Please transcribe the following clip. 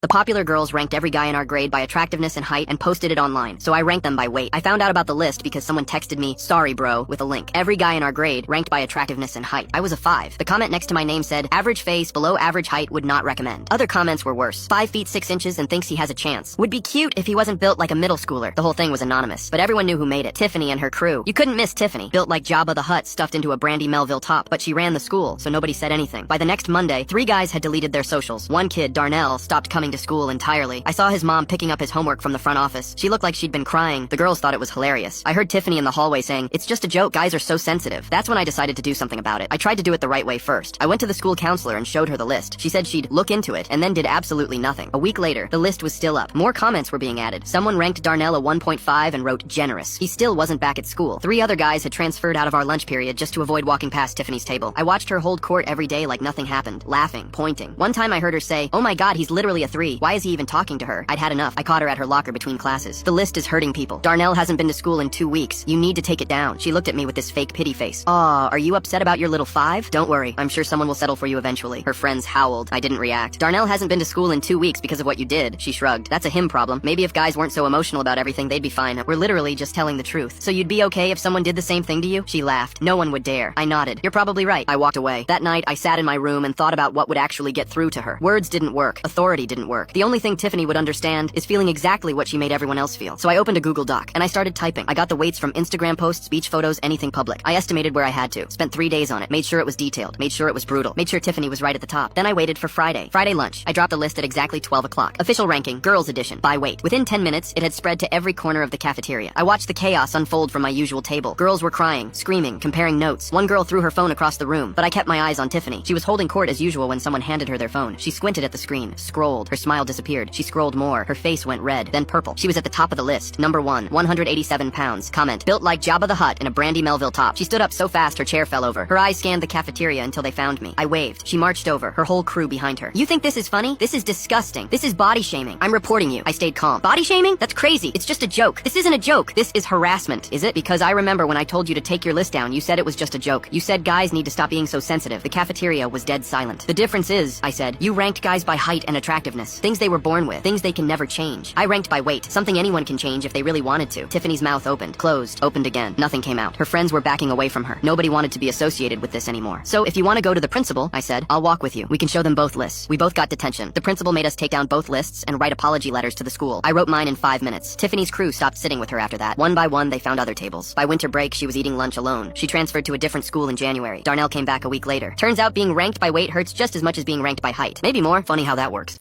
The popular girls ranked every guy in our grade by attractiveness and height and posted it online, so I ranked them by weight. I found out about the list because someone texted me, "Sorry bro," with a link. Every guy in our grade ranked by attractiveness and height. I was a 5. The comment next to my name said, "Average face, below average height, would not recommend." Other comments were worse. 5 feet 6 inches and thinks he has a chance. Would be cute if he wasn't built like a middle schooler. The whole thing was anonymous, but everyone knew who made it. Tiffany and her crew. You couldn't miss Tiffany. Built like Jabba the Hutt stuffed into a Brandy Melville top, but she ran the school, so nobody said anything. By the next Monday, 3 guys had deleted their socials. One kid, Darnell, stopped coming to school entirely. I saw his mom picking up his homework from the front office. She looked like she'd been crying. The girls thought it was hilarious. I heard Tiffany in the hallway saying, "It's just a joke, guys are so sensitive." That's when I decided to do something about it. I tried to do it the right way first. I went to the school counselor and showed her the list. She said she'd look into it, and then did absolutely nothing. A week later, the list was still up. More comments were being added. Someone ranked Darnell a 1.5 and wrote generous. He still wasn't back at school. 3 other guys had transferred out of our lunch period just to avoid walking past Tiffany's table. I watched her hold court every day like nothing happened, laughing, pointing. One time I heard her say, "Oh my god, he's literally a 3. Why is he even talking to her?" I'd had enough. I caught her at her locker between classes. "The list is hurting people. Darnell hasn't been to school in 2 weeks. You need to take it down." She looked at me with this fake pity face. "Aw, are you upset about your little 5? Don't worry. I'm sure someone will settle for you eventually." Her friends howled. I didn't react. "Darnell hasn't been to school in 2 weeks because of what you did." She shrugged. "That's a him problem. Maybe if guys weren't so emotional about everything, they'd be fine. We're literally just telling the truth. So you'd be okay if someone did the same thing to you?" She laughed. "No one would dare." I nodded. "You're probably right." I walked away. That night, I sat in my room and thought about what would actually get through to her. Words didn't work. Authority didn't work. The only thing Tiffany would understand is feeling exactly what she made everyone else feel. So I opened a Google Doc, and I started typing. I got the weights from Instagram posts, beach photos, anything public. I estimated where I had to. Spent 3 days on it. Made sure it was detailed. Made sure it was brutal. Made sure Tiffany was right at the top. Then I waited for Friday. Friday lunch. I dropped the list at exactly 12 o'clock. Official ranking, girls edition, by weight. Within 10 minutes, it had spread to every corner of the cafeteria. I watched the chaos unfold from my usual table. Girls were crying, screaming, comparing notes. One girl threw her phone across the room, but I kept my eyes on Tiffany. She was holding court as usual when someone handed her their phone. She squinted at the screen, scrolled. Her smile disappeared. She scrolled more. Her face went red, then purple. She was at the top of the list. Number 1, 187 pounds. Comment, built like Jabba the Hutt in a Brandy Melville top. She stood up so fast her chair fell over. Her eyes scanned the cafeteria until they found me. I waved. She marched over, her whole crew behind her. "You think this is funny? This is disgusting. This is body shaming. I'm reporting you." I stayed calm. "Body shaming? That's crazy. It's just a joke." "This isn't a joke. This is harassment." "Is it? Because I remember when I told you to take your list down, you said it was just a joke. You said guys need to stop being so sensitive." The cafeteria was dead silent. "The difference is," I said, "you ranked guys by height and attractiveness. Things they were born with. Things they can never change. I ranked by weight. Something anyone can change if they really wanted to." Tiffany's mouth opened, closed, opened again. Nothing came out. Her friends were backing away from her. Nobody wanted to be associated with this anymore. "So if you want to go to the principal," I said, "I'll walk with you. We can show them both lists." We both got detention. The principal made us take down both lists and write apology letters to the school. I wrote mine in 5 minutes. Tiffany's crew stopped sitting with her after that. One by one, they found other tables. By winter break, she was eating lunch alone. She transferred to a different school in January. Darnell came back a week later. Turns out being ranked by weight hurts just as much as being ranked by height. Maybe more. Funny how that works.